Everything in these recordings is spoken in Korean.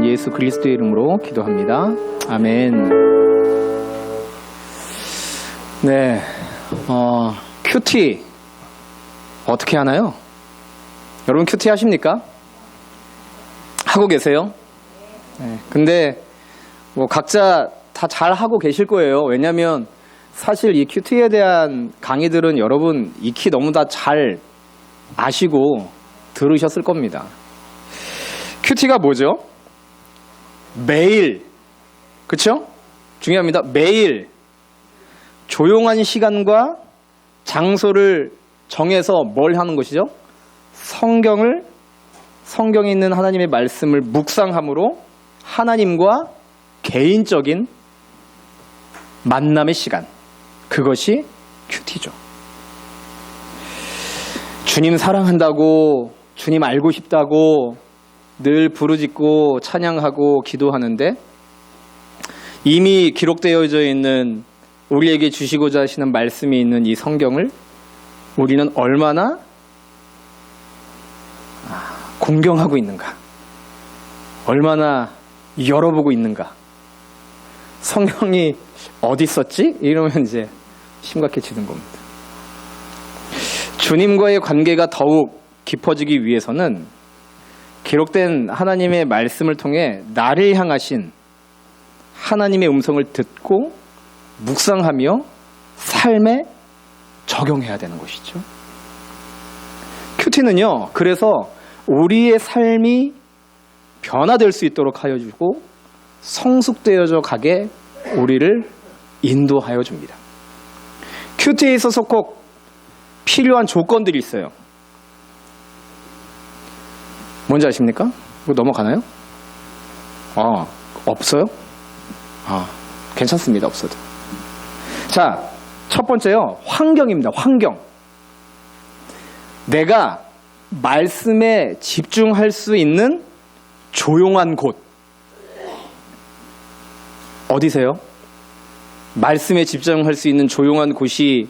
예수 그리스도의 이름으로 기도합니다. 아멘. 네, 큐티 어떻게 하나요? 여러분 큐티 하십니까? 하고 계세요? 네, 근데 뭐 각자 다 잘 하고 계실 거예요. 왜냐하면 사실 이 큐티에 대한 강의들은 여러분 익히 너무 다 잘 아시고 들으셨을 겁니다. 큐티가 뭐죠? 매일, 그렇죠? 중요합니다. 매일 조용한 시간과 장소를 정해서 뭘 하는 것이죠? 성경에 있는 하나님의 말씀을 묵상함으로 하나님과 개인적인 만남의 시간, 그것이 큐티죠. 주님 사랑한다고, 주님 알고 싶다고 늘 부르짖고 찬양하고 기도하는데 이미 기록되어져 있는 우리에게 주시고자 하시는 말씀이 있는 이 성경을 우리는 얼마나 공경하고 있는가, 얼마나 열어보고 있는가. 성경이 어디 있었지? 이러면 이제 심각해지는 겁니다. 주님과의 관계가 더욱 깊어지기 위해서는 기록된 하나님의 말씀을 통해 나를 향하신 하나님의 음성을 듣고 묵상하며 삶에 적용해야 되는 것이죠. 큐티는요, 그래서 우리의 삶이 변화될 수 있도록 하여 주고 성숙되어져 가게 우리를 인도하여 줍니다. 큐티에 있어서 꼭 필요한 조건들이 있어요. 뭔지 아십니까? 이거 넘어가나요? 없어요? 괜찮습니다. 없어도. 자, 첫 번째요. 환경입니다. 환경. 내가 말씀에 집중할 수 있는 조용한 곳. 어디세요? 말씀에 집중할 수 있는 조용한 곳이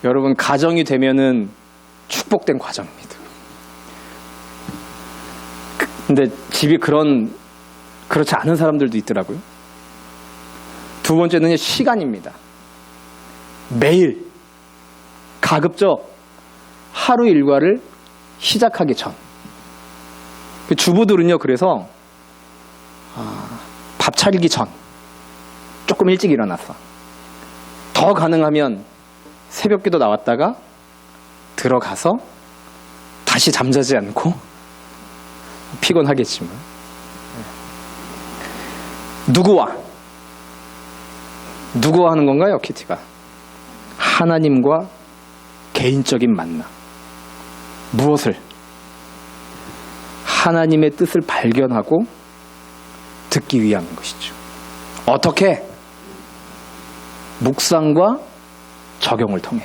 여러분 가정이 되면은 축복된 과정입니다. 근데 집이 그렇지 않은 사람들도 있더라고요. 두 번째는 시간입니다. 매일 가급적 하루 일과를 시작하기 전. 주부들은요, 그래서 밥 차리기 전 조금 일찍 일어나서 더 가능하면 새벽기도 나왔다가 들어가서 다시 잠자지 않고, 피곤하겠지만, 누구와 하는 건가요, 큐티가? 하나님과 개인적인 만남. 무엇을? 하나님의 뜻을 발견하고 듣기 위한 것이죠. 어떻게? 묵상과 적용을 통해.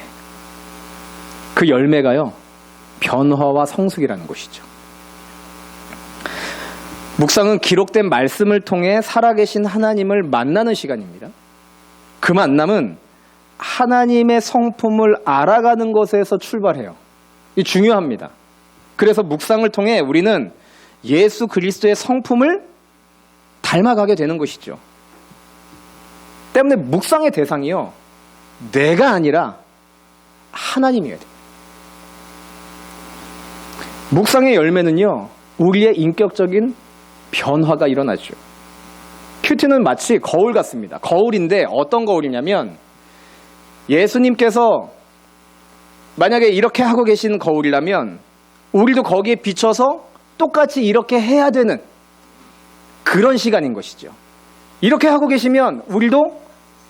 그 열매가요, 변화와 성숙이라는 것이죠. 묵상은 기록된 말씀을 통해 살아계신 하나님을 만나는 시간입니다. 그 만남은 하나님의 성품을 알아가는 것에서 출발해요. 이 중요합니다. 그래서 묵상을 통해 우리는 예수 그리스도의 성품을 닮아가게 되는 것이죠. 때문에 묵상의 대상이요, 내가 아니라 하나님이어야 돼요. 묵상의 열매는요, 우리의 인격적인 변화가 일어나죠. 큐티는 마치 거울 같습니다. 거울인데 어떤 거울이냐면, 예수님께서 만약에 이렇게 하고 계신 거울이라면 우리도 거기에 비춰서 똑같이 이렇게 해야 되는 그런 시간인 것이죠. 이렇게 하고 계시면 우리도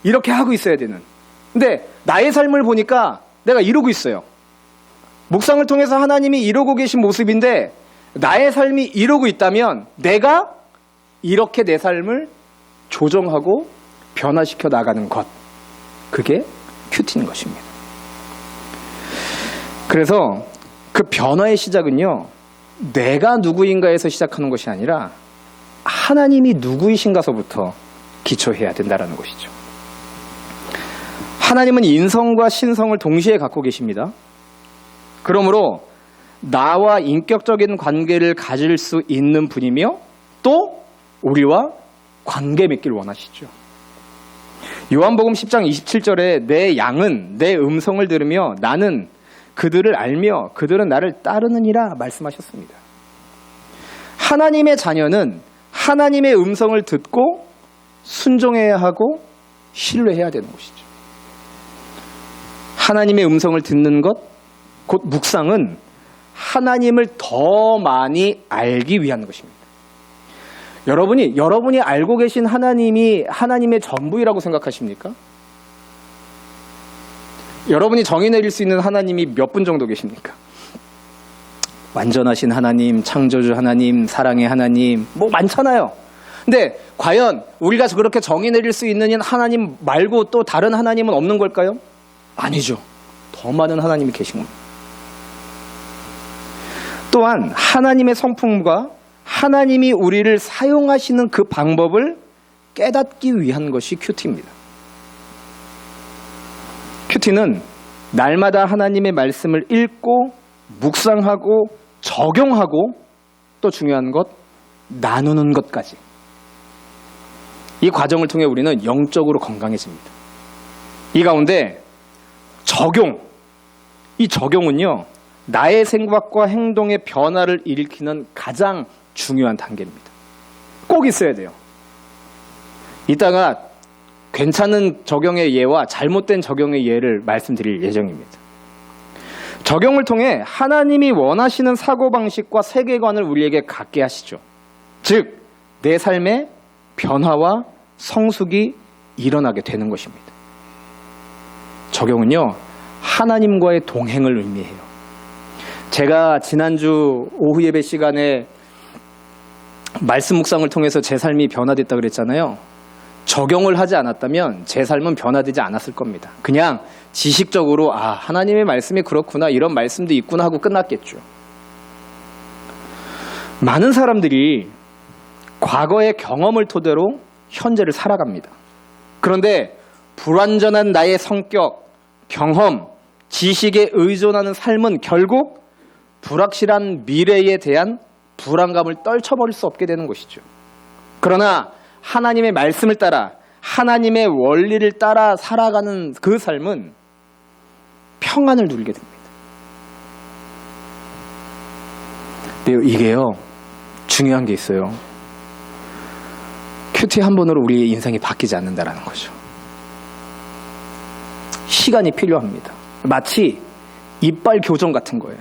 이렇게 하고 있어야 되는. 근데 나의 삶을 보니까 내가 이러고 있어요. 묵상을 통해서 하나님이 이러고 계신 모습인데 나의 삶이 이러고 있다면 내가 이렇게 내 삶을 조정하고 변화시켜 나가는 것, 그게 큐티인 것입니다. 그래서 그 변화의 시작은요, 내가 누구인가에서 시작하는 것이 아니라 하나님이 누구이신가서부터 기초해야 된다는 것이죠. 하나님은 인성과 신성을 동시에 갖고 계십니다. 그러므로 나와 인격적인 관계를 가질 수 있는 분이며 또 우리와 관계 맺길 원하시죠. 요한복음 10장 27절에 내 양은 내 음성을 들으며 나는 그들을 알며 그들은 나를 따르느니라 말씀하셨습니다. 하나님의 자녀는 하나님의 음성을 듣고 순종해야 하고 신뢰해야 되는 것이죠. 하나님의 음성을 듣는 것, 곧 묵상은 하나님을 더 많이 알기 위한 것입니다. 여러분이 알고 계신 하나님이 하나님의 전부이라고 생각하십니까? 여러분이 정의 내릴 수 있는 하나님이 몇 분 정도 계십니까? 완전하신 하나님, 창조주 하나님, 사랑의 하나님, 뭐 많잖아요. 근데 과연 우리가 그렇게 정의 내릴 수 있는 하나님 말고 또 다른 하나님은 없는 걸까요? 아니죠. 더 많은 하나님이 계신 겁니다. 또한 하나님의 성품과 하나님이 우리를 사용하시는 그 방법을 깨닫기 위한 것이 큐티입니다. 큐티는 날마다 하나님의 말씀을 읽고 묵상하고 적용하고 또 중요한 것 나누는 것까지 이 과정을 통해 우리는 영적으로 건강해집니다. 이 가운데 이 적용은요 나의 생각과 행동의 변화를 일으키는 가장 중요한 단계입니다. 꼭 있어야 돼요. 이따가 괜찮은 적용의 예와 잘못된 적용의 예를 말씀드릴 예정입니다. 적용을 통해 하나님이 원하시는 사고방식과 세계관을 우리에게 갖게 하시죠. 즉, 내 삶의 변화와 성숙이 일어나게 되는 것입니다. 적용은요, 하나님과의 동행을 의미해요. 제가 지난주 오후 예배 시간에 말씀 묵상을 통해서 제 삶이 변화됐다 그랬잖아요. 적용을 하지 않았다면 제 삶은 변화되지 않았을 겁니다. 그냥 지식적으로 하나님의 말씀이 그렇구나, 이런 말씀도 있구나 하고 끝났겠죠. 많은 사람들이 과거의 경험을 토대로 현재를 살아갑니다. 그런데 불완전한 나의 성격, 경험, 지식에 의존하는 삶은 결국 불확실한 미래에 대한 불안감을 떨쳐버릴 수 없게 되는 것이죠. 그러나 하나님의 말씀을 따라 하나님의 원리를 따라 살아가는 그 삶은 평안을 누리게 됩니다. 근데 이게요, 중요한 게 있어요. 큐티 한 번으로 우리의 인생이 바뀌지 않는다라는 거죠. 시간이 필요합니다. 마치 이빨 교정 같은 거예요.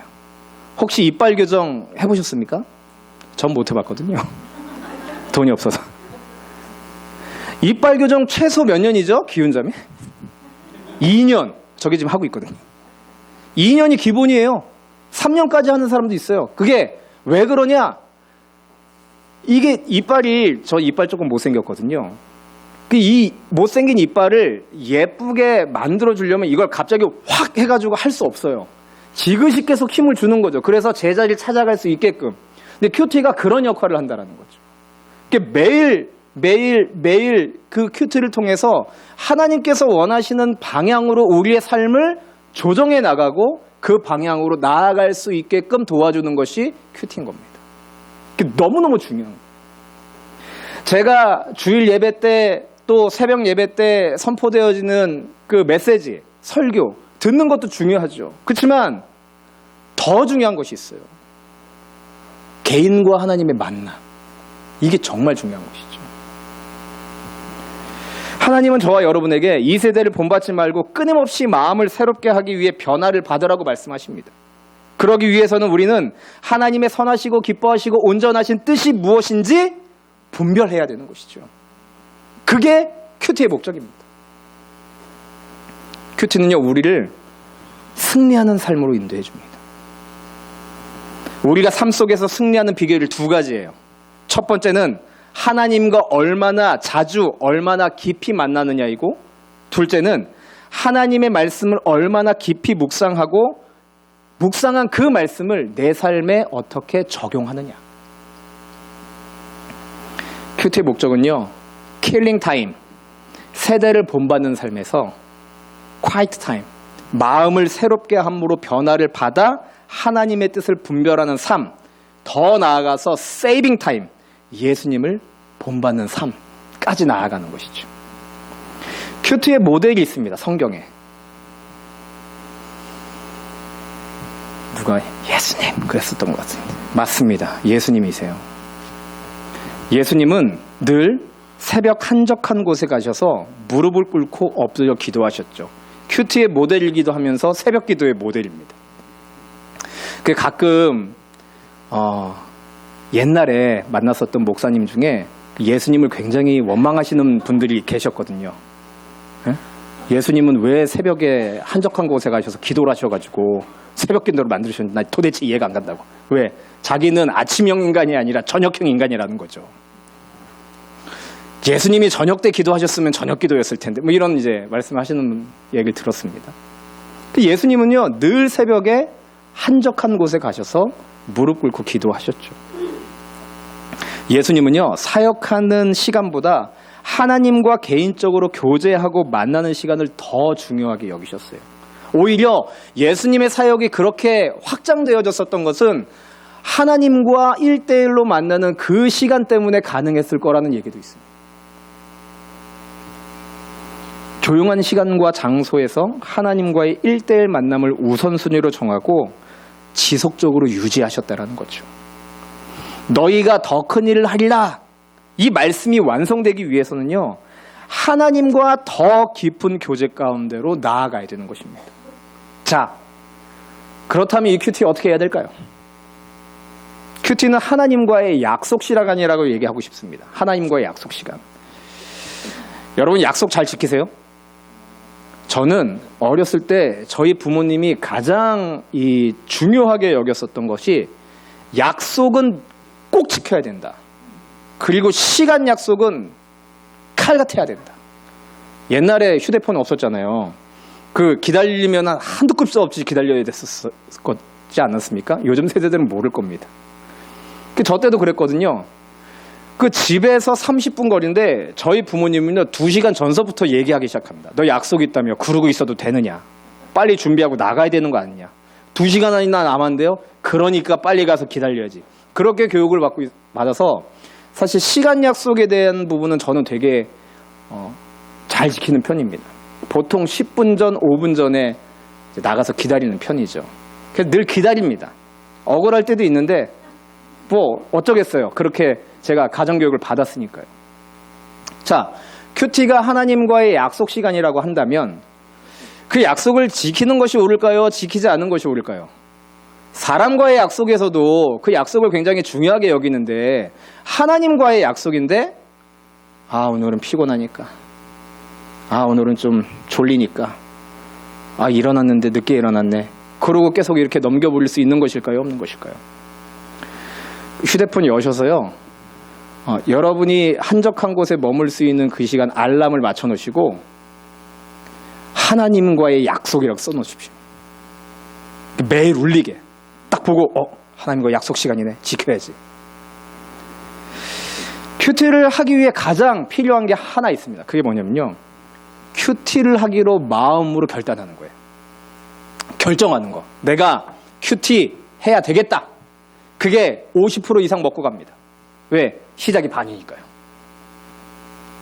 혹시 이빨 교정 해보셨습니까? 전 못 해봤거든요. 돈이 없어서. 이빨 교정 최소 몇 년이죠? 기운점이? 2년. 저게 지금 하고 있거든요. 2년이 기본이에요. 3년까지 하는 사람도 있어요. 그게 왜 그러냐? 이게 저 이빨 조금 못생겼거든요. 이 못생긴 이빨을 예쁘게 만들어주려면 이걸 갑자기 확 해가지고 할 수 없어요. 지그시 계속 힘을 주는 거죠. 그래서 제자리를 찾아갈 수 있게끔. 근데 큐티가 그런 역할을 한다는 거죠. 매일 그 큐티를 통해서 하나님께서 원하시는 방향으로 우리의 삶을 조정해 나가고 그 방향으로 나아갈 수 있게끔 도와주는 것이 큐티인 겁니다. 그게 너무너무 중요한 거예요. 제가 주일 예배 때 또 새벽 예배 때 선포되어지는 그 메시지, 설교 듣는 것도 중요하죠. 그렇지만 더 중요한 것이 있어요. 개인과 하나님의 만남. 이게 정말 중요한 것이죠. 하나님은 저와 여러분에게 이 세대를 본받지 말고 끊임없이 마음을 새롭게 하기 위해 변화를 받으라고 말씀하십니다. 그러기 위해서는 우리는 하나님의 선하시고 기뻐하시고 온전하신 뜻이 무엇인지 분별해야 되는 것이죠. 그게 큐티의 목적입니다. 큐티는요, 우리를 승리하는 삶으로 인도해 줍니다. 우리가 삶 속에서 승리하는 비결이 두 가지예요. 첫 번째는 하나님과 얼마나 자주, 얼마나 깊이 만나느냐이고, 둘째는 하나님의 말씀을 얼마나 깊이 묵상하고 묵상한 그 말씀을 내 삶에 어떻게 적용하느냐. 큐티의 목적은요, 킬링 타임, 세대를 본받는 삶에서 quiet time, 마음을 새롭게 함으로 변화를 받아 하나님의 뜻을 분별하는 삶, 더 나아가서 saving time, 예수님을 본받는 삶까지 나아가는 것이죠. 큐티의 모델이 있습니다. 성경에. 누가 예수님 그랬었던 것 같은데. 맞습니다. 예수님이세요. 예수님은 늘 새벽 한적한 곳에 가셔서 무릎을 꿇고 엎드려 기도하셨죠. 큐티의 모델이기도 하면서 새벽 기도의 모델입니다. 가끔 옛날에 만났었던 목사님 중에 예수님을 굉장히 원망하시는 분들이 계셨거든요. 예수님은 왜 새벽에 한적한 곳에 가셔서 기도를 하셔가지고 새벽 기도를 만드셨는지 나 도대체 이해가 안 간다고. 왜? 자기는 아침형 인간이 아니라 저녁형 인간이라는 거죠. 예수님이 저녁 때 기도하셨으면 저녁 기도였을 텐데 뭐 이런 이제 말씀하시는 얘기를 들었습니다. 예수님은요 늘 새벽에 한적한 곳에 가셔서 무릎 꿇고 기도하셨죠. 예수님은요 사역하는 시간보다 하나님과 개인적으로 교제하고 만나는 시간을 더 중요하게 여기셨어요. 오히려 예수님의 사역이 그렇게 확장되어졌었던 것은 하나님과 1대1로 만나는 그 시간 때문에 가능했을 거라는 얘기도 있습니다. 조용한 시간과 장소에서 하나님과의 1대1 만남을 우선순위로 정하고 지속적으로 유지하셨다는 거죠. 너희가 더 큰 일을 하리라. 이 말씀이 완성되기 위해서는요. 하나님과 더 깊은 교제 가운데로 나아가야 되는 것입니다. 자, 그렇다면 이 큐티 어떻게 해야 될까요? 큐티는 하나님과의 약속 시간이라고 얘기하고 싶습니다. 하나님과의 약속 시간. 여러분 약속 잘 지키세요? 저는 어렸을 때 저희 부모님이 가장 중요하게 여겼었던 것이 약속은 꼭 지켜야 된다. 그리고 시간 약속은 칼 같아야 된다. 옛날에 휴대폰 없었잖아요. 기다리면 한두 급수 없이 기다려야 됐었지 않았습니까? 요즘 세대들은 모를 겁니다. 저 때도 그랬거든요. 집에서 30분 거리인데 저희 부모님은요 2시간 전서부터 얘기하기 시작합니다. 너 약속 있다며 그러고 있어도 되느냐? 빨리 준비하고 나가야 되는 거 아니냐? 2시간이나 남았는데요. 그러니까 빨리 가서 기다려야지. 그렇게 교육을 받아서 사실 시간 약속에 대한 부분은 저는 되게 잘 지키는 편입니다. 보통 10분 전, 5분 전에 나가서 기다리는 편이죠. 그래서 늘 기다립니다. 억울할 때도 있는데 뭐 어쩌겠어요. 그렇게 제가 가정교육을 받았으니까요. 자, 큐티가 하나님과의 약속 시간이라고 한다면 그 약속을 지키는 것이 옳을까요? 지키지 않는 것이 옳을까요? 사람과의 약속에서도 그 약속을 굉장히 중요하게 여기는데 하나님과의 약속인데 오늘은 피곤하니까 오늘은 좀 졸리니까 일어났는데 늦게 일어났네. 그러고 계속 이렇게 넘겨버릴 수 있는 것일까요? 없는 것일까요? 휴대폰이 여셔서요. 여러분이 한적한 곳에 머물 수 있는 그 시간 알람을 맞춰놓으시고 하나님과의 약속이라고 써놓으십시오. 매일 울리게 딱 보고 하나님과 약속 시간이네. 지켜야지. 큐티를 하기 위해 가장 필요한 게 하나 있습니다. 그게 뭐냐면요. 큐티를 하기로 마음으로 결단하는 거예요. 결정하는 거. 내가 큐티 해야 되겠다. 그게 50% 이상 먹고 갑니다. 왜? 시작이 반이니까요.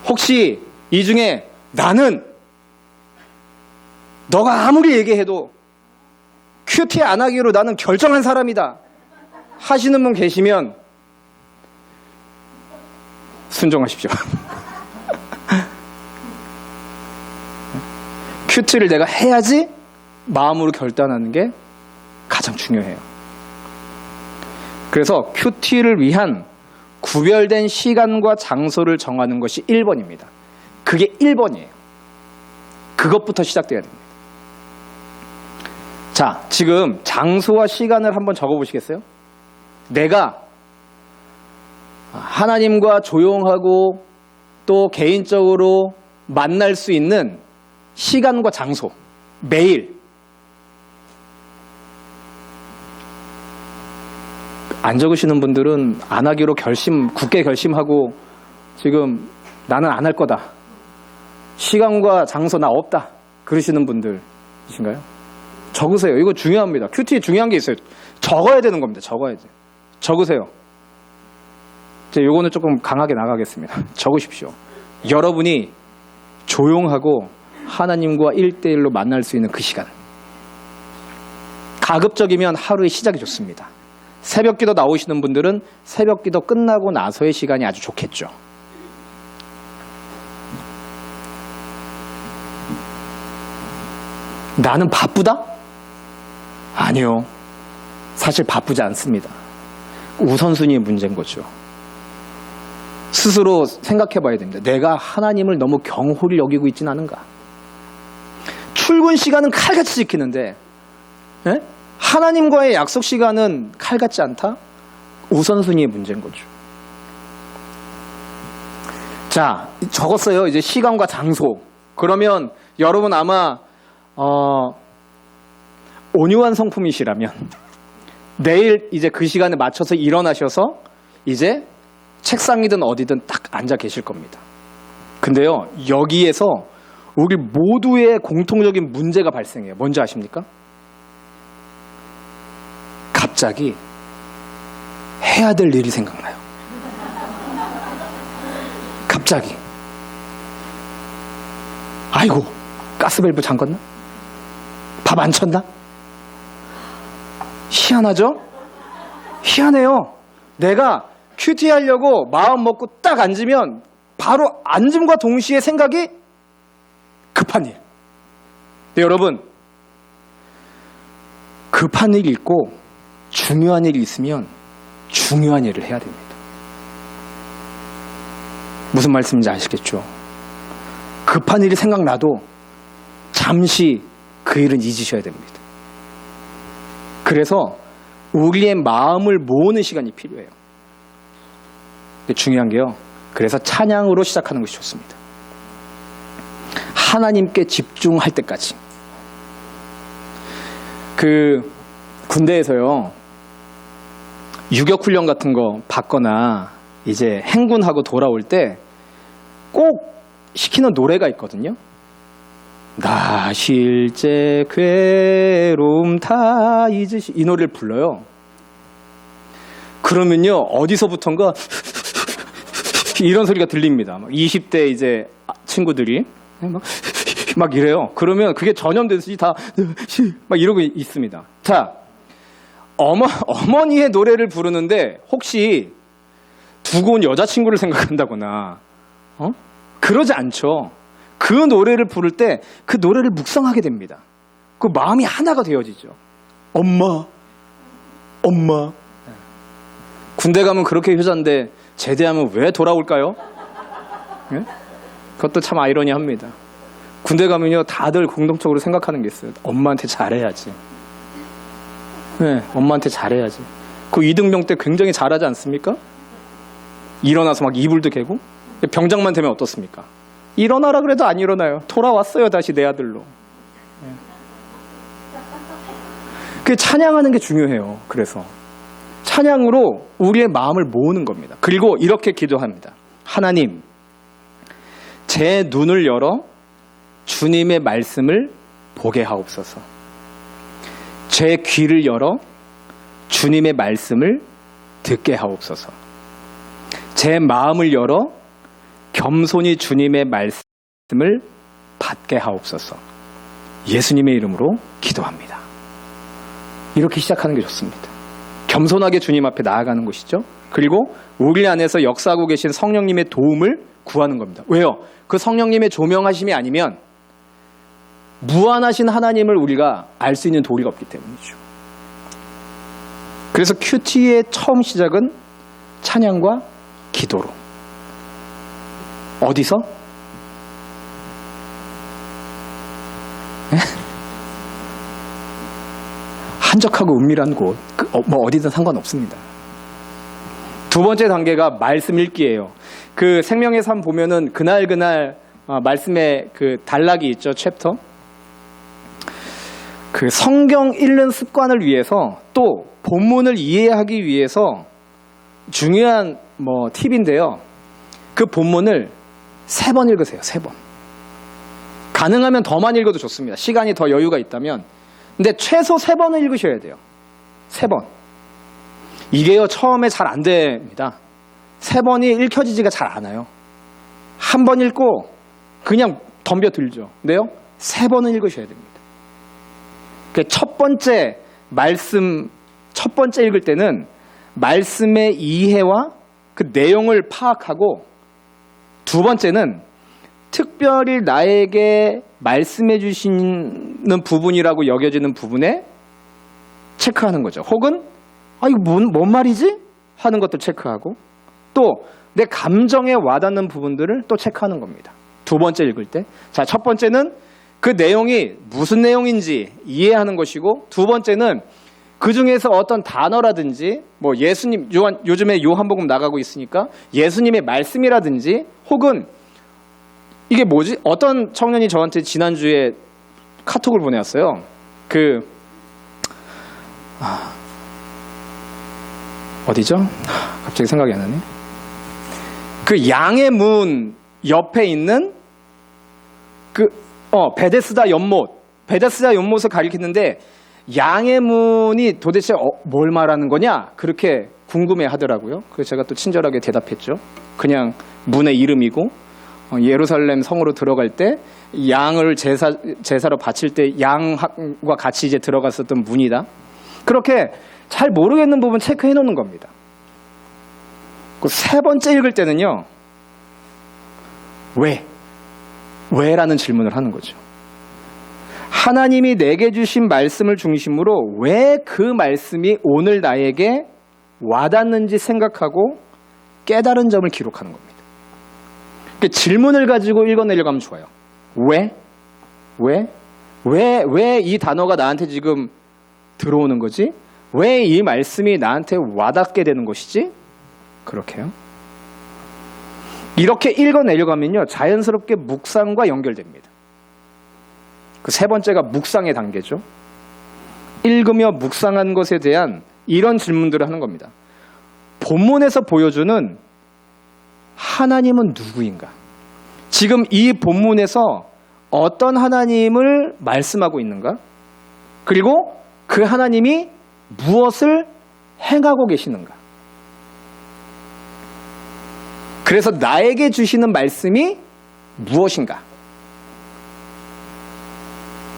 혹시 이 중에 나는 너가 아무리 얘기해도 큐티 안 하기로 나는 결정한 사람이다 하시는 분 계시면 순종하십시오. 큐티를 내가 해야지 마음으로 결단하는 게 가장 중요해요. 그래서 큐티를 위한 구별된 시간과 장소를 정하는 것이 1번입니다. 그게 1번이에요. 그것부터 시작돼야 됩니다. 자, 지금 장소와 시간을 한번 적어보시겠어요? 내가 하나님과 조용하고 또 개인적으로 만날 수 있는 시간과 장소, 매일. 안 적으시는 분들은 안 하기로 굳게 결심하고 지금 나는 안 할 거다. 시간과 장소 나 없다. 그러시는 분들이신가요? 적으세요. 이거 중요합니다. 큐티 중요한 게 있어요. 적어야 되는 겁니다. 적어야 돼. 적으세요. 요거는 조금 강하게 나가겠습니다. 적으십시오. 여러분이 조용하고 하나님과 1대1로 만날 수 있는 그 시간. 가급적이면 하루의 시작이 좋습니다. 새벽 기도 나오시는 분들은 새벽 기도 끝나고 나서의 시간이 아주 좋겠죠. 나는 바쁘다? 아니요. 사실 바쁘지 않습니다. 우선순위의 문제인 거죠. 스스로 생각해 봐야 됩니다. 내가 하나님을 너무 경홀히 여기고 있진 않은가? 출근 시간은 칼같이 지키는데 예? 하나님과의 약속 시간은 칼같지 않다? 우선순위의 문제인 거죠. 자, 적었어요. 이제 시간과 장소. 그러면 여러분 아마 온유한 성품이시라면 내일 이제 그 시간에 맞춰서 일어나셔서 이제 책상이든 어디든 딱 앉아 계실 겁니다. 근데요, 여기에서 우리 모두의 공통적인 문제가 발생해요. 뭔지 아십니까? 갑자기 해야 될 일이 생각나요. 갑자기. 아이고, 가스밸브 잠궜나? 밥 안 쳤나? 희한하죠? 희한해요. 내가 큐티 하려고 마음 먹고 딱 앉으면 바로 앉음과 동시에 생각이 급한 일. 근데 여러분, 급한 일이 있고 중요한 일이 있으면 중요한 일을 해야 됩니다. 무슨 말씀인지 아시겠죠? 급한 일이 생각나도 잠시 그 일은 잊으셔야 됩니다. 그래서 우리의 마음을 모으는 시간이 필요해요. 근데 중요한 게요. 그래서 찬양으로 시작하는 것이 좋습니다. 하나님께 집중할 때까지. 그 군대에서요. 유격훈련 같은 거 받거나 이제 행군하고 돌아올 때 꼭 시키는 노래가 있거든요. 나 실제 괴로움 다 잊으시 이 노래를 불러요. 그러면요 어디서부턴가 이런 소리가 들립니다. 20대 이제 친구들이 막 이래요. 그러면 그게 전염되듯이 다 막 이러고 있습니다. 자, 어머니의 노래를 부르는데 혹시 두고 온 여자친구를 생각한다거나 그러지 않죠. 그 노래를 부를 때 그 노래를 묵상하게 됩니다. 그 마음이 하나가 되어지죠. 엄마. 군대 가면 그렇게 효자인데 제대하면 왜 돌아올까요? 예? 그것도 참 아이러니합니다. 군대 가면요 다들 공동적으로 생각하는 게 있어요. 엄마한테 잘해야지. 네, 엄마한테 잘해야지. 그 이등병 때 굉장히 잘하지 않습니까? 일어나서 막 이불도 개고. 병장만 되면 어떻습니까? 일어나라 그래도 안 일어나요. 돌아왔어요 다시 내 아들로. 네. 그 찬양하는 게 중요해요. 그래서 찬양으로 우리의 마음을 모으는 겁니다. 그리고 이렇게 기도합니다. 하나님, 제 눈을 열어 주님의 말씀을 보게 하옵소서. 제 귀를 열어 주님의 말씀을 듣게 하옵소서. 제 마음을 열어 겸손히 주님의 말씀을 받게 하옵소서. 예수님의 이름으로 기도합니다. 이렇게 시작하는 게 좋습니다. 겸손하게 주님 앞에 나아가는 것이죠. 그리고 우리 안에서 역사하고 계신 성령님의 도움을 구하는 겁니다. 왜요? 그 성령님의 조명하심이 아니면 무한하신 하나님을 우리가 알 수 있는 도리가 없기 때문이죠. 그래서 큐티의 처음 시작은 찬양과 기도로. 어디서? 한적하고 은밀한 곳, 뭐 어디든 상관없습니다. 두 번째 단계가 말씀 읽기예요. 그 생명의 삶 보면은 그날 말씀의 그 단락이 있죠, 챕터. 그 성경 읽는 습관을 위해서 또 본문을 이해하기 위해서 중요한 뭐 팁인데요. 그 본문을 3번 읽으세요. 3번. 가능하면 더 많이 읽어도 좋습니다. 시간이 더 여유가 있다면. 근데 최소 3번을 읽으셔야 돼요. 3번. 이게요 처음에 잘 안 됩니다. 3번이 읽혀지지가 잘 않아요. 한 번 읽고 그냥 덤벼들죠. 근데요, 3번은 읽으셔야 됩니다. 첫 번째 말씀, 첫 번째 읽을 때는 말씀의 이해와 그 내용을 파악하고, 두 번째는 특별히 나에게 말씀해 주시는 부분이라고 여겨지는 부분에 체크하는 거죠. 혹은 이거 뭔 말이지? 하는 것도 체크하고, 또 내 감정에 와닿는 부분들을 또 체크하는 겁니다. 두 번째 읽을 때. 자, 첫 번째는 그 내용이 무슨 내용인지 이해하는 것이고, 두 번째는 그 중에서 어떤 단어라든지, 뭐 예수님, 요즘에 요한복음 나가고 있으니까 예수님의 말씀이라든지, 혹은 이게 뭐지? 어떤 청년이 저한테 지난주에 카톡을 보내왔어요. 어디죠? 갑자기 생각이 안 나네. 그 양의 문 옆에 있는 베데스다 연못. 베데스다 연못을 가리키는데, 양의 문이 도대체 뭘 말하는 거냐? 그렇게 궁금해 하더라고요. 그래서 제가 또 친절하게 대답했죠. 그냥 문의 이름이고, 예루살렘 성으로 들어갈 때 양을 제사로 바칠 때 양과 같이 이제 들어갔었던 문이다. 그렇게 잘 모르겠는 부분 체크해 놓는 겁니다. 그 세 번째 읽을 때는요, 왜라는 질문을 하는 거죠. 하나님이 내게 주신 말씀을 중심으로 왜 그 말씀이 오늘 나에게 와닿는지 생각하고 깨달은 점을 기록하는 겁니다. 그러니까 질문을 가지고 읽어내려고 하면 좋아요. 왜 이 단어가 나한테 지금 들어오는 거지? 왜 이 말씀이 나한테 와닿게 되는 것이지? 그렇게요. 이렇게 읽어내려고 하면요, 자연스럽게 묵상과 연결됩니다. 그 세 번째가 묵상의 단계죠. 읽으며 묵상한 것에 대한 이런 질문들을 하는 겁니다. 본문에서 보여주는 하나님은 누구인가? 지금 이 본문에서 어떤 하나님을 말씀하고 있는가? 그리고 그 하나님이 무엇을 행하고 계시는가? 그래서 나에게 주시는 말씀이 무엇인가?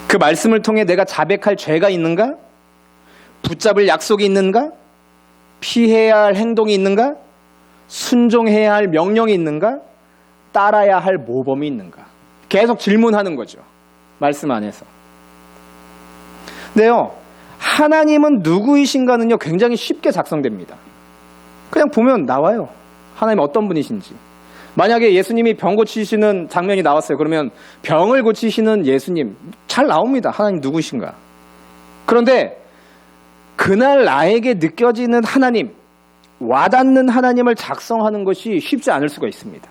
그 말씀을 통해 내가 자백할 죄가 있는가? 붙잡을 약속이 있는가? 피해야 할 행동이 있는가? 순종해야 할 명령이 있는가? 따라야 할 모범이 있는가? 계속 질문하는 거죠. 말씀 안에서. 근데요, 하나님은 누구이신가는요, 굉장히 쉽게 작성됩니다. 그냥 보면 나와요. 하나님 어떤 분이신지. 만약에 예수님이 병 고치시는 장면이 나왔어요. 그러면 병을 고치시는 예수님 잘 나옵니다. 하나님 누구신가. 그런데 그날 나에게 느껴지는 하나님, 와닿는 하나님을 작성하는 것이 쉽지 않을 수가 있습니다.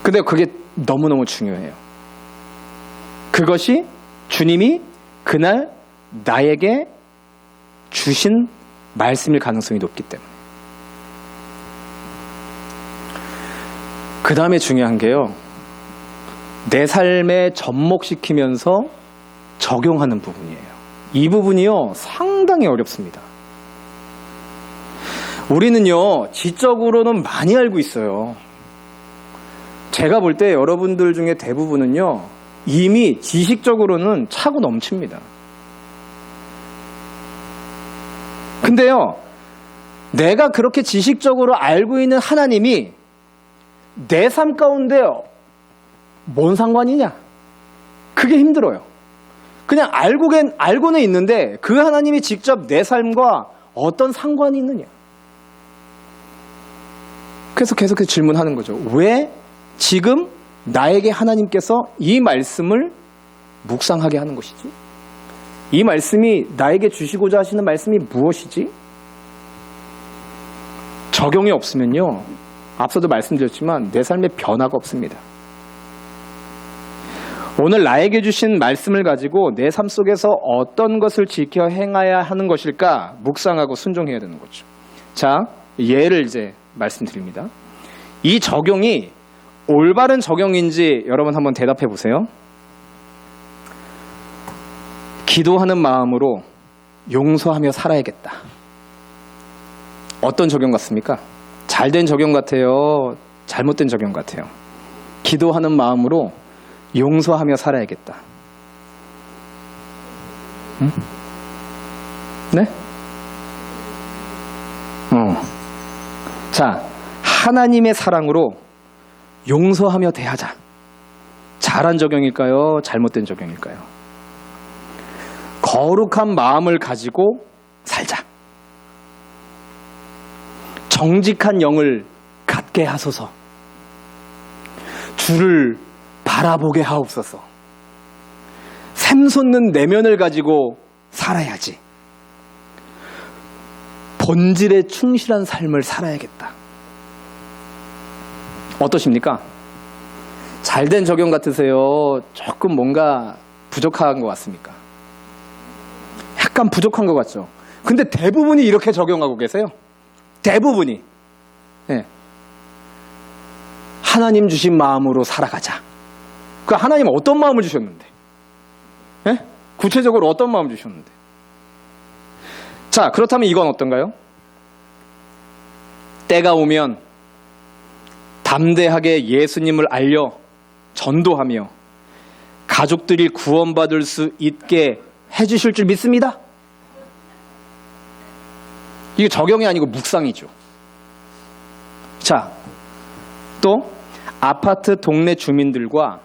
근데 그게 너무너무 중요해요. 그것이 주님이 그날 나에게 주신 말씀일 가능성이 높기 때문에. 그 다음에 중요한 게요, 내 삶에 접목시키면서 적용하는 부분이에요. 이 부분이요, 상당히 어렵습니다. 우리는요, 지적으로는 많이 알고 있어요. 제가 볼 때 여러분들 중에 대부분은요, 이미 지식적으로는 차고 넘칩니다. 근데요, 내가 그렇게 지식적으로 알고 있는 하나님이 내 삶 가운데 뭔 상관이냐? 그게 힘들어요. 그냥 알고는 있는데 그 하나님이 직접 내 삶과 어떤 상관이 있느냐? 그래서 계속해서 질문하는 거죠. 왜 지금 나에게 하나님께서 이 말씀을 묵상하게 하는 것이지? 이 말씀이 나에게 주시고자 하시는 말씀이 무엇이지? 적용이 없으면요, 앞서도 말씀드렸지만 내 삶에 변화가 없습니다. 오늘 나에게 주신 말씀을 가지고 내 삶 속에서 어떤 것을 지켜 행해야 하는 것일까 묵상하고 순종해야 되는 거죠. 자, 예를 이제 말씀드립니다. 이 적용이 올바른 적용인지 여러분 한번 대답해 보세요. 기도하는 마음으로 용서하며 살아야겠다. 어떤 적용 같습니까? 잘된 적용 같아요? 잘못된 적용 같아요? 기도하는 마음으로 용서하며 살아야겠다. 응? 네? 자, 하나님의 사랑으로 용서하며 대하자. 잘한 적용일까요? 잘못된 적용일까요? 거룩한 마음을 가지고 살자. 정직한 영을 갖게 하소서. 주를 바라보게 하옵소서. 샘솟는 내면을 가지고 살아야지. 본질에 충실한 삶을 살아야겠다. 어떠십니까? 잘된 적용 같으세요? 조금 뭔가 부족한 것 같습니까? 약간 부족한 것 같죠? 근데 대부분이 이렇게 적용하고 계세요. 대부분이. 네. 하나님 주신 마음으로 살아가자. 그 하나님 어떤 마음을 주셨는데? 네? 구체적으로 어떤 마음을 주셨는데? 자, 그렇다면 이건 어떤가요? 때가 오면 담대하게 예수님을 알려 전도하며 가족들이 구원받을 수 있게 해주실 줄 믿습니다. 이게 적용이 아니고 묵상이죠. 자, 또 아파트 동네 주민들과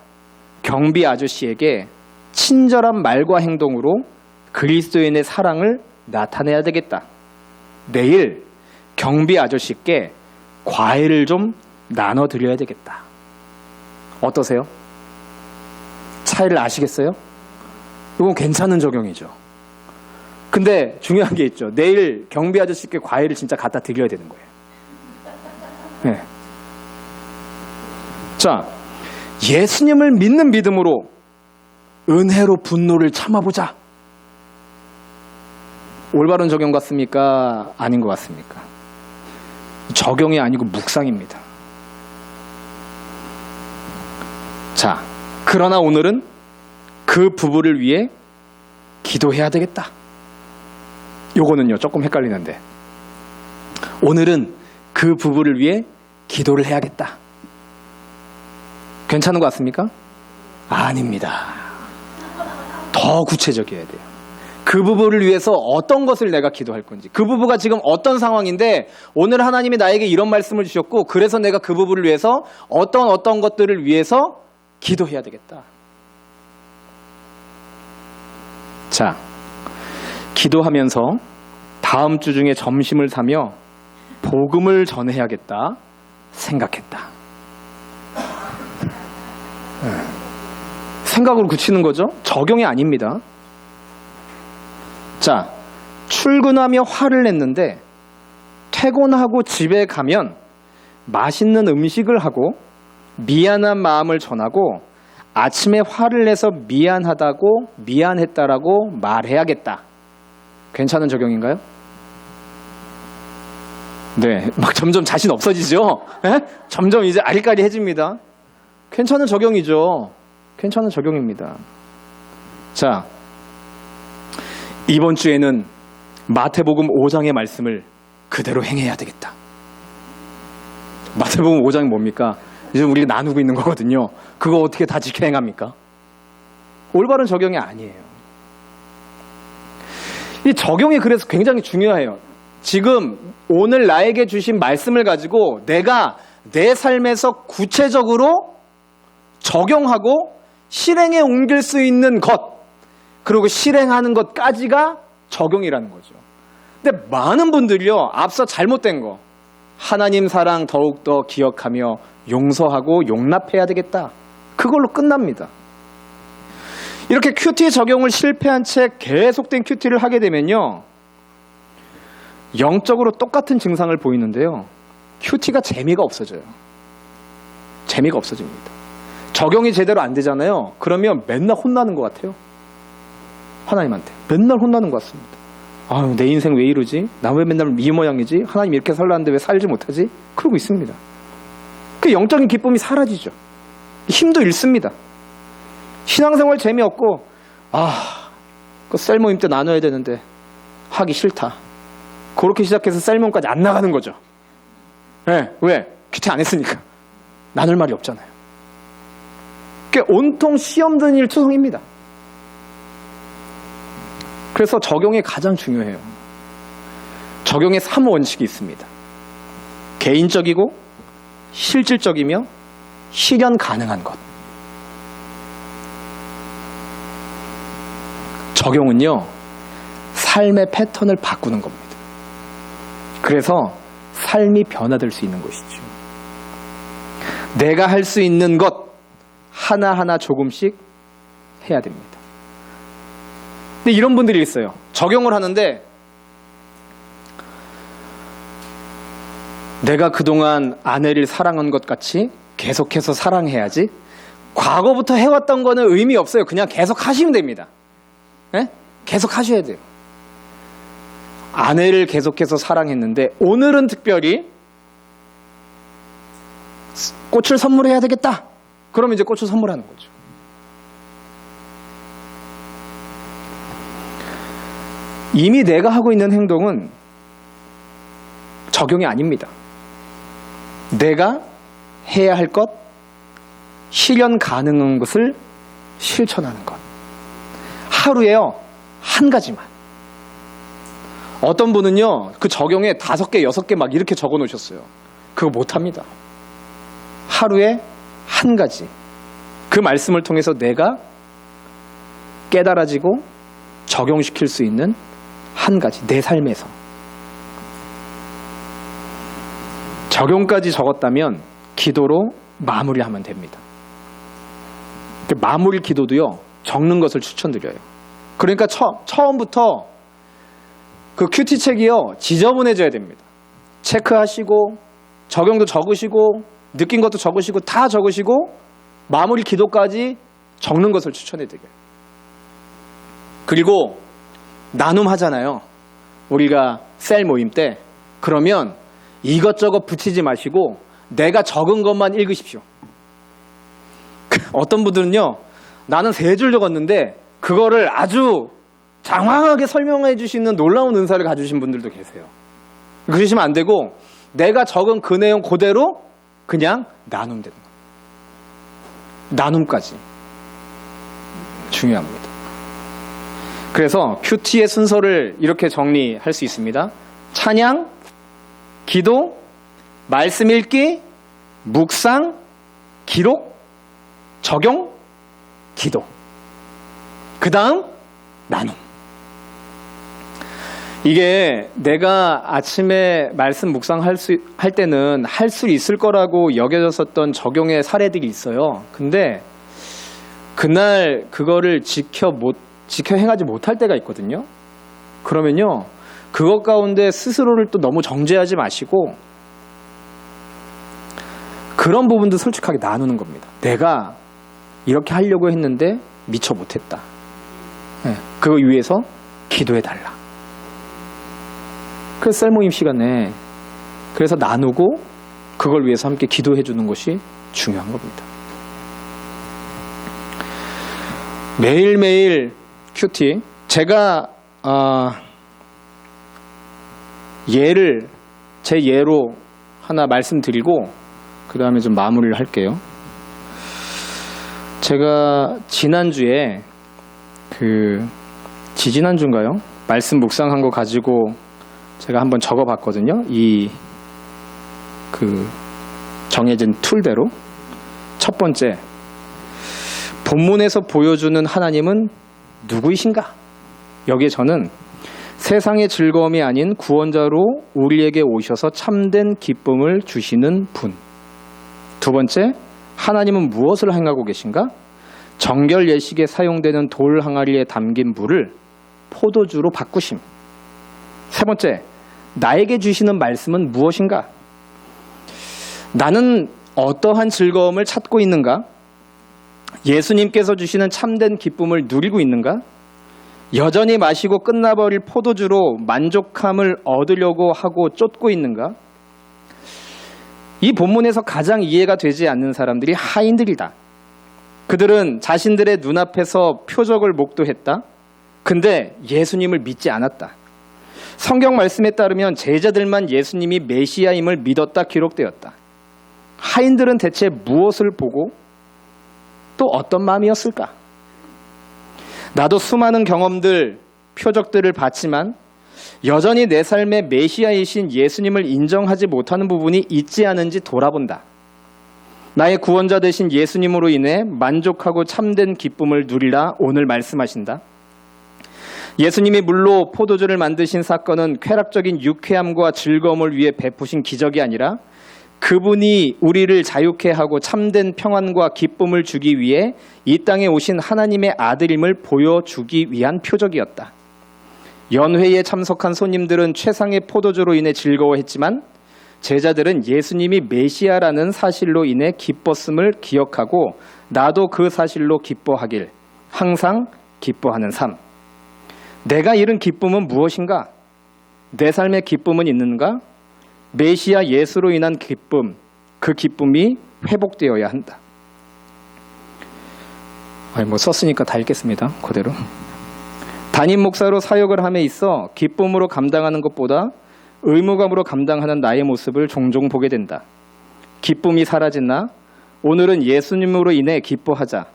경비 아저씨에게 친절한 말과 행동으로 그리스도인의 사랑을 나타내야 되겠다. 내일 경비 아저씨께 과일을 좀 나눠드려야 되겠다. 어떠세요? 차이를 아시겠어요? 이건 괜찮은 적용이죠. 근데 중요한 게 있죠. 내일 경비 아저씨께 과일을 진짜 갖다 드려야 되는 거예요. 네. 자, 예수님을 믿는 믿음으로 은혜로 분노를 참아보자. 올바른 적용 같습니까? 아닌 것 같습니까? 적용이 아니고 묵상입니다. 자, 그러나 오늘은 그 부부를 위해 기도해야 되겠다. 요거는요, 조금 헷갈리는데. 오늘은 그 부부를 위해 기도를 해야겠다. 괜찮은 것 같습니까? 아닙니다. 더 구체적이어야 돼요. 그 부부를 위해서 어떤 것을 내가 기도할 건지, 그 부부가 지금 어떤 상황인데 오늘 하나님이 나에게 이런 말씀을 주셨고 그래서 내가 그 부부를 위해서 어떤 것들을 위해서 기도해야 되겠다. 자, 기도하면서 다음 주 중에 점심을 사며 복음을 전해야겠다 생각했다. 생각으로 굳히는 거죠. 적용이 아닙니다. 자, 출근하며 화를 냈는데 퇴근하고 집에 가면 맛있는 음식을 하고 미안한 마음을 전하고 아침에 화를 내서 미안하다고 미안했다라고 말해야겠다. 괜찮은 적용인가요? 네, 막 점점 자신 없어지죠? 에? 점점 이제 아리까리해집니다. 괜찮은 적용이죠. 괜찮은 적용입니다. 자, 이번 주에는 마태복음 5장의 말씀을 그대로 행해야 되겠다. 마태복음 5장이 뭡니까? 이제 우리가 나누고 있는 거거든요. 그거 어떻게 다 지켜 행합니까? 올바른 적용이 아니에요. 이 적용이 그래서 굉장히 중요해요. 지금 오늘 나에게 주신 말씀을 가지고 내가 내 삶에서 구체적으로 적용하고 실행에 옮길 수 있는 것, 그리고 실행하는 것까지가 적용이라는 거죠. 근데 많은 분들이요, 앞서 잘못된 거, 하나님 사랑 더욱더 기억하며 용서하고 용납해야 되겠다, 그걸로 끝납니다. 이렇게 큐티 적용을 실패한 채 계속된 큐티를 하게 되면요, 영적으로 똑같은 증상을 보이는데요, 큐티가 재미가 없어져요. 재미가 없어집니다. 적용이 제대로 안 되잖아요. 그러면 맨날 혼나는 것 같아요. 하나님한테 맨날 혼나는 것 같습니다. 아유, 내 인생 왜 이러지? 나 왜 맨날 이 모양이지? 하나님 이렇게 살라는데 왜 살지 못하지? 그러고 있습니다. 그 영적인 기쁨이 사라지죠. 힘도 잃습니다. 신앙생활 재미없고, 그 셀 모임 때 나눠야 되는데 하기 싫다. 그렇게 시작해서 셀몬까지 안 나가는 거죠. 네, 왜? 큐티 안 했으니까. 나눌 말이 없잖아요. 그게 온통 시험 드는 일 투성입니다. 그래서 적용이 가장 중요해요. 적용의 3원칙이 있습니다. 개인적이고 실질적이며 실현 가능한 것. 적용은요, 삶의 패턴을 바꾸는 겁니다. 그래서 삶이 변화될 수 있는 것이죠. 내가 할 수 있는 것 하나하나 조금씩 해야 됩니다. 근데 이런 분들이 있어요. 적용을 하는데 내가 그동안 아내를 사랑한 것 같이 계속해서 사랑해야지. 과거부터 해왔던 거는 의미 없어요. 그냥 계속 하시면 됩니다. 네? 계속 하셔야 돼요. 아내를 계속해서 사랑했는데 오늘은 특별히 꽃을 선물해야 되겠다. 그럼 이제 꽃을 선물하는 거죠. 이미 내가 하고 있는 행동은 적용이 아닙니다. 내가 해야 할 것, 실현 가능한 것을 실천하는 것. 하루에요, 한 가지만. 어떤 분은요, 그 적용에 5개, 6개 막 이렇게 적어 놓으셨어요. 그거 못합니다. 하루에 한 가지. 그 말씀을 통해서 내가 깨달아지고 적용시킬 수 있는 한 가지, 내 삶에서. 적용까지 적었다면 기도로 마무리하면 됩니다. 마무리 기도도요, 적는 것을 추천드려요. 그러니까 처음부터 그 큐티 책이요, 지저분해져야 됩니다. 체크하시고 적용도 적으시고 느낀 것도 적으시고 다 적으시고 마무리 기도까지 적는 것을 추천해드려요. 그리고 나눔하잖아요. 우리가 셀 모임 때. 그러면 이것저것 붙이지 마시고 내가 적은 것만 읽으십시오. 어떤 분들은요, 나는 3줄 적었는데 그거를 아주 장황하게 설명해 주시는 놀라운 은사를 가지신 분들도 계세요. 그러시면 안 되고 내가 적은 그 내용 그대로 그냥 나누면 되는 거예요. 나눔까지 중요합니다. 그래서 큐티의 순서를 이렇게 정리할 수 있습니다. 찬양, 기도, 말씀 읽기, 묵상, 기록, 적용, 기도. 그 다음 나눔. 이게 내가 아침에 말씀 묵상할 때는 할 수 있을 거라고 여겨졌었던 적용의 사례들이 있어요. 근데 그날 그거를 지켜 행하지 못할 때가 있거든요. 그러면요, 그것 가운데 스스로를 또 너무 정죄하지 마시고 그런 부분도 솔직하게 나누는 겁니다. 내가 이렇게 하려고 했는데 미처 못했다. 네, 그거 위해서 기도해달라. 그래서 셀모임 시간에 그래서 나누고 그걸 위해서 함께 기도해주는 것이 중요한 겁니다. 매일매일 큐티. 제가 제 예로 하나 말씀드리고 그 다음에 좀 마무리를 할게요. 제가 지난주에 지지난주인가요? 말씀 묵상한 거 가지고 제가 한번 적어봤거든요. 정해진 툴대로. 첫 번째, 본문에서 보여주는 하나님은 누구이신가? 여기에 저는 세상의 즐거움이 아닌 구원자로 우리에게 오셔서 참된 기쁨을 주시는 분. 두 번째, 하나님은 무엇을 행하고 계신가? 정결 예식에 사용되는 돌 항아리에 담긴 물을 포도주로 바꾸심. 세 번째, 나에게 주시는 말씀은 무엇인가? 나는 어떠한 즐거움을 찾고 있는가? 예수님께서 주시는 참된 기쁨을 누리고 있는가? 여전히 마시고 끝나버릴 포도주로 만족함을 얻으려고 하고 쫓고 있는가? 이 본문에서 가장 이해가 되지 않는 사람들이 하인들이다. 그들은 자신들의 눈앞에서 표적을 목도했다. 근데 예수님을 믿지 않았다. 성경 말씀에 따르면 제자들만 예수님이 메시아임을 믿었다 기록되었다. 하인들은 대체 무엇을 보고 또 어떤 마음이었을까? 나도 수많은 경험들, 표적들을 봤지만 여전히 내 삶의 메시아이신 예수님을 인정하지 못하는 부분이 있지 않은지 돌아본다. 나의 구원자 되신 예수님으로 인해 만족하고 참된 기쁨을 누리라 오늘 말씀하신다. 예수님이 물로 포도주를 만드신 사건은 쾌락적인 유쾌함과 즐거움을 위해 베푸신 기적이 아니라 그분이 우리를 자유케 하고 참된 평안과 기쁨을 주기 위해 이 땅에 오신 하나님의 아들임을 보여주기 위한 표적이었다. 연회에 참석한 손님들은 최상의 포도주로 인해 즐거워했지만 제자들은 예수님이 메시아라는 사실로 인해 기뻤음을 기억하고 나도 그 사실로 기뻐하길 항상 기뻐하는 삶. 내가 잃은 기쁨은 무엇인가? 내 삶의 기쁨은 있는가? 메시아 예수로 인한 기쁨, 그 기쁨이 회복되어야 한다. 썼으니까 다 읽겠습니다. 그대로. 담임 목사로 사역을 함에 있어 기쁨으로 감당하는 것보다 의무감으로 감당하는 나의 모습을 종종 보게 된다. 기쁨이 사라진 나, 오늘은 예수님으로 인해 기뻐하자.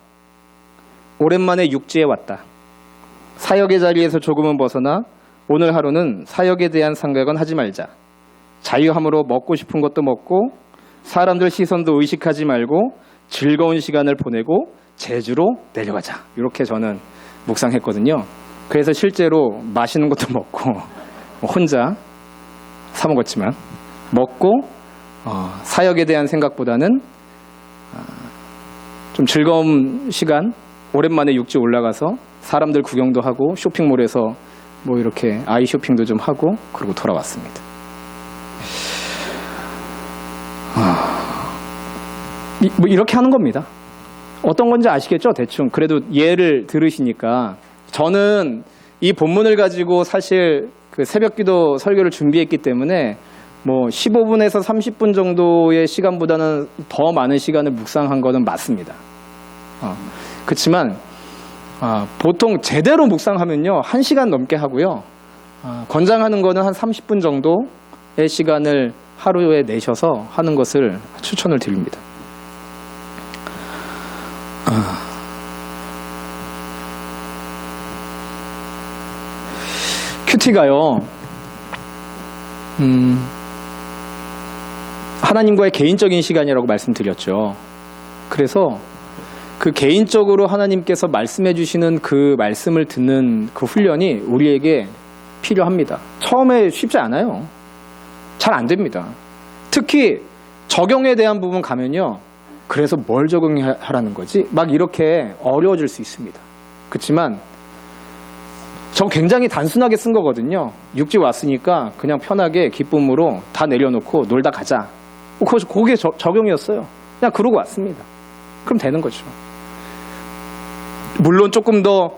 오랜만에 육지에 왔다. 사역의 자리에서 조금은 벗어나 오늘 하루는 사역에 대한 생각은 하지 말자. 자유함으로 먹고 싶은 것도 먹고 사람들 시선도 의식하지 말고 즐거운 시간을 보내고 제주로 내려가자. 이렇게 저는 묵상했거든요. 그래서 실제로 맛있는 것도 먹고 혼자 사 먹었지만 먹고 사역에 대한 생각보다는 좀 즐거운 시간, 오랜만에 육지 올라가서 사람들 구경도 하고 쇼핑몰에서 뭐 이렇게 아이 쇼핑도 좀 하고 그러고 돌아왔습니다. 뭐 이렇게 하는 겁니다. 어떤 건지 아시겠죠? 대충. 그래도 예를 들으시니까 저는 이 본문을 가지고 사실 그 새벽기도 설교를 준비했기 때문에 뭐 15분에서 30분 정도의 시간보다는 더 많은 시간을 묵상한 거는 맞습니다. 그렇지만 보통 제대로 묵상하면요 1시간 넘게 하고요. 권장하는 거는 한 30분 정도의 시간을 하루에 내셔서 하는 것을 추천을 드립니다. 큐티가요, 하나님과의 개인적인 시간이라고 말씀드렸죠. 그래서 그 개인적으로 하나님께서 말씀해 주시는 그 말씀을 듣는 그 훈련이 우리에게 필요합니다. 처음에 쉽지 않아요. 잘 안 됩니다. 특히 적용에 대한 부분 가면요. 그래서 뭘 적용하라는 거지? 막 이렇게 어려워질 수 있습니다. 그렇지만 저 굉장히 단순하게 쓴 거거든요. 육지 왔으니까 그냥 편하게 기쁨으로 다 내려놓고 놀다 가자. 그게 적용이었어요. 그냥 그러고 왔습니다. 그럼 되는 거죠. 물론 조금 더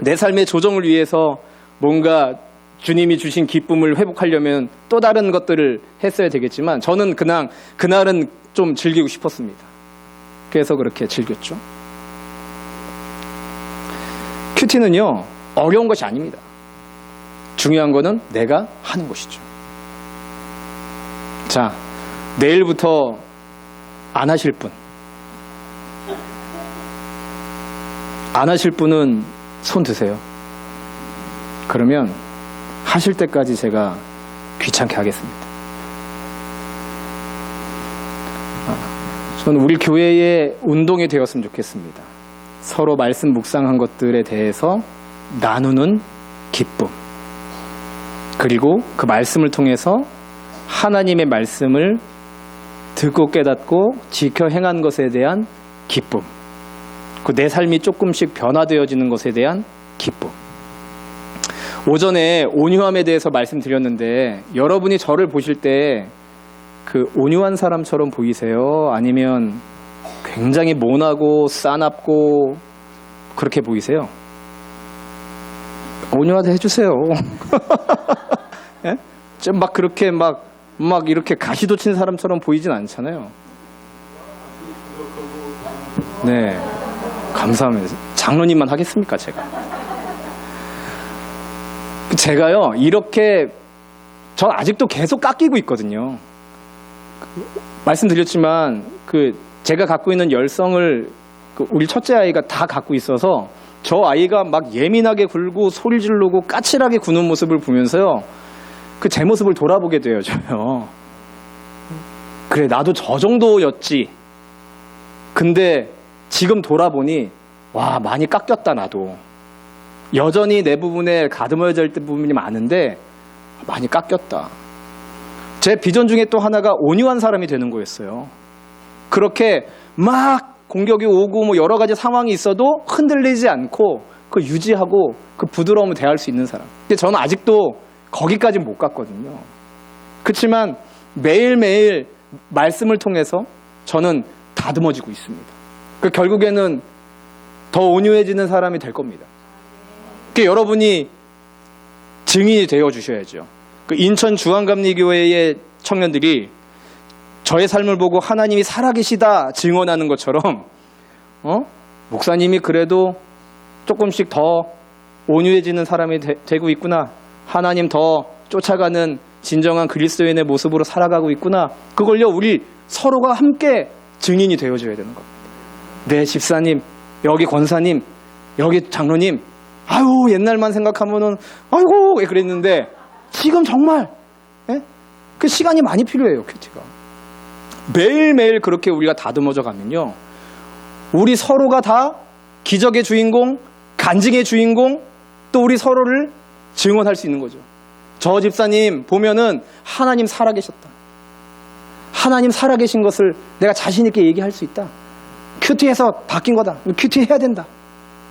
내 삶의 조정을 위해서 뭔가 주님이 주신 기쁨을 회복하려면 또 다른 것들을 했어야 되겠지만 저는 그냥 그날은 좀 즐기고 싶었습니다. 그래서 그렇게 즐겼죠. 큐티는요 어려운 것이 아닙니다. 중요한 거는 내가 하는 것이죠. 자, 내일부터 안 하실 분, 안 하실 분은 손 드세요. 그러면 하실 때까지 제가 귀찮게 하겠습니다. 저는 우리 교회의 운동이 되었으면 좋겠습니다. 서로 말씀 묵상한 것들에 대해서 나누는 기쁨, 그리고 그 말씀을 통해서 하나님의 말씀을 듣고 깨닫고 지켜 행한 것에 대한 기쁨, 그 내 삶이 조금씩 변화되어지는 것에 대한 기쁨. 오전에 온유함에 대해서 말씀드렸는데 여러분이 저를 보실 때 그 온유한 사람처럼 보이세요? 아니면 굉장히 모나고 싸납고 그렇게 보이세요? 온유하게 해주세요. 예? 좀 막 그렇게 막 이렇게 가시도 친 사람처럼 보이진 않잖아요. 네, 감사합니다. 장로님만 하겠습니까, 제가? 제가요, 이렇게, 전 아직도 계속 깎이고 있거든요. 말씀드렸지만, 제가 갖고 있는 열성을 우리 첫째 아이가 다 갖고 있어서 저 아이가 막 예민하게 굴고 소리 지르고 까칠하게 구는 모습을 보면서요, 제 모습을 돌아보게 되어져요. 그래, 나도 저 정도였지. 근데 지금 돌아보니, 와, 많이 깎였다, 나도. 여전히 내 부분에 가듬어야 될 부분이 많은데, 많이 깎였다. 제 비전 중에 또 하나가 온유한 사람이 되는 거였어요. 그렇게 막 공격이 오고 뭐 여러 가지 상황이 있어도 흔들리지 않고 유지하고 부드러움을 대할 수 있는 사람. 근데 저는 아직도 거기까지는 못 갔거든요. 그렇지만 매일매일 말씀을 통해서 저는 다듬어지고 있습니다. 결국에는 더 온유해지는 사람이 될 겁니다. 여러분이 증인이 되어 주셔야죠. 인천 중앙감리교회의 청년들이 저의 삶을 보고 하나님이 살아계시다 증언하는 것처럼, 목사님이 그래도 조금씩 더 온유해지는 사람이 되고 있구나. 하나님 더 쫓아가는 진정한 그리스도인의 모습으로 살아가고 있구나. 그걸요, 우리 서로가 함께 증인이 되어줘야 되는 겁니다. 네, 집사님, 여기 권사님, 여기 장로님, 아유, 옛날만 생각하면은, 아이고, 왜 그랬는데, 지금 정말, 그 시간이 많이 필요해요, 큐티가. 매일매일 그렇게 우리가 다듬어져 가면요, 우리 서로가 다 기적의 주인공, 간증의 주인공, 또 우리 서로를 증언할 수 있는 거죠. 저 집사님 보면은 하나님 살아계셨다. 하나님 살아계신 것을 내가 자신 있게 얘기할 수 있다. 큐티에서 바뀐 거다. 큐티 해야 된다.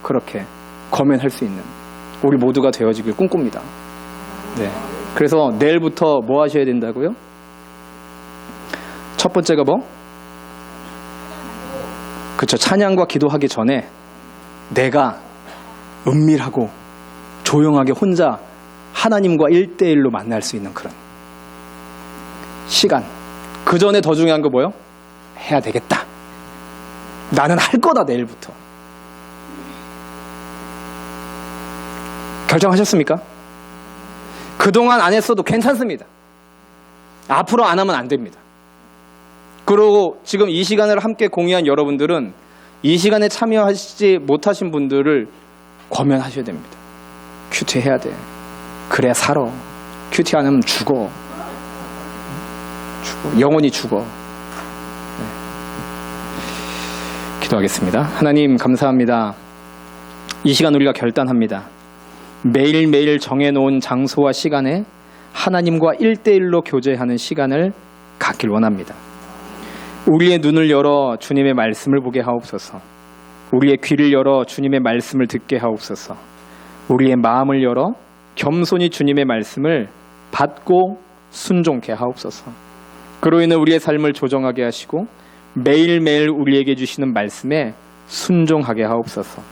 그렇게 거면할 수 있는 우리 모두가 되어지길 꿈꿉니다. 네. 그래서 내일부터 뭐 하셔야 된다고요? 첫 번째가 뭐? 그렇죠. 찬양과 기도하기 전에 내가 은밀하고 조용하게 혼자 하나님과 1대1로 만날 수 있는 그런 시간. 그 전에 더 중요한 거 뭐요? 해야 되겠다. 나는 할 거다, 내일부터. 결정하셨습니까? 그동안 안 했어도 괜찮습니다. 앞으로 안 하면 안 됩니다. 그리고 지금 이 시간을 함께 공유한 여러분들은 이 시간에 참여하시지 못하신 분들을 권면하셔야 됩니다. 큐티 해야 돼. 그래야 살아. 큐티 안 하면 죽어. 영원히 죽어. 네. 기도하겠습니다. 하나님 감사합니다. 이 시간 우리가 결단합니다. 매일매일 정해놓은 장소와 시간에 하나님과 1대1로 교제하는 시간을 갖길 원합니다. 우리의 눈을 열어 주님의 말씀을 보게 하옵소서. 우리의 귀를 열어 주님의 말씀을 듣게 하옵소서. 우리의 마음을 열어 겸손히 주님의 말씀을 받고 순종케 하옵소서. 그로 인해 우리의 삶을 조정하게 하시고 매일매일 우리에게 주시는 말씀에 순종하게 하옵소서.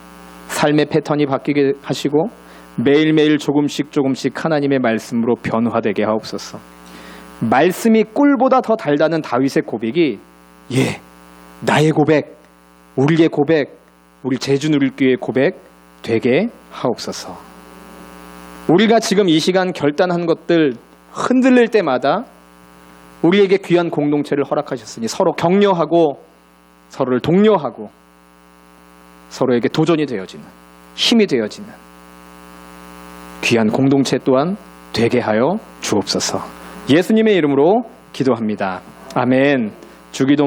삶의 패턴이 바뀌게 하시고 매일매일 조금씩 하나님의 말씀으로 변화되게 하옵소서. 말씀이 꿀보다 더 달다는 다윗의 고백이 나의 고백, 우리의 고백, 우리 제주누릴교회의 고백 되게 하옵소서. 우리가 지금 이 시간 결단한 것들 흔들릴 때마다 우리에게 귀한 공동체를 허락하셨으니 서로 격려하고 서로를 독려하고 서로에게 도전이 되어지는, 힘이 되어지는 귀한 공동체 또한 되게 하여 주옵소서. 예수님의 이름으로 기도합니다. 아멘. 주기도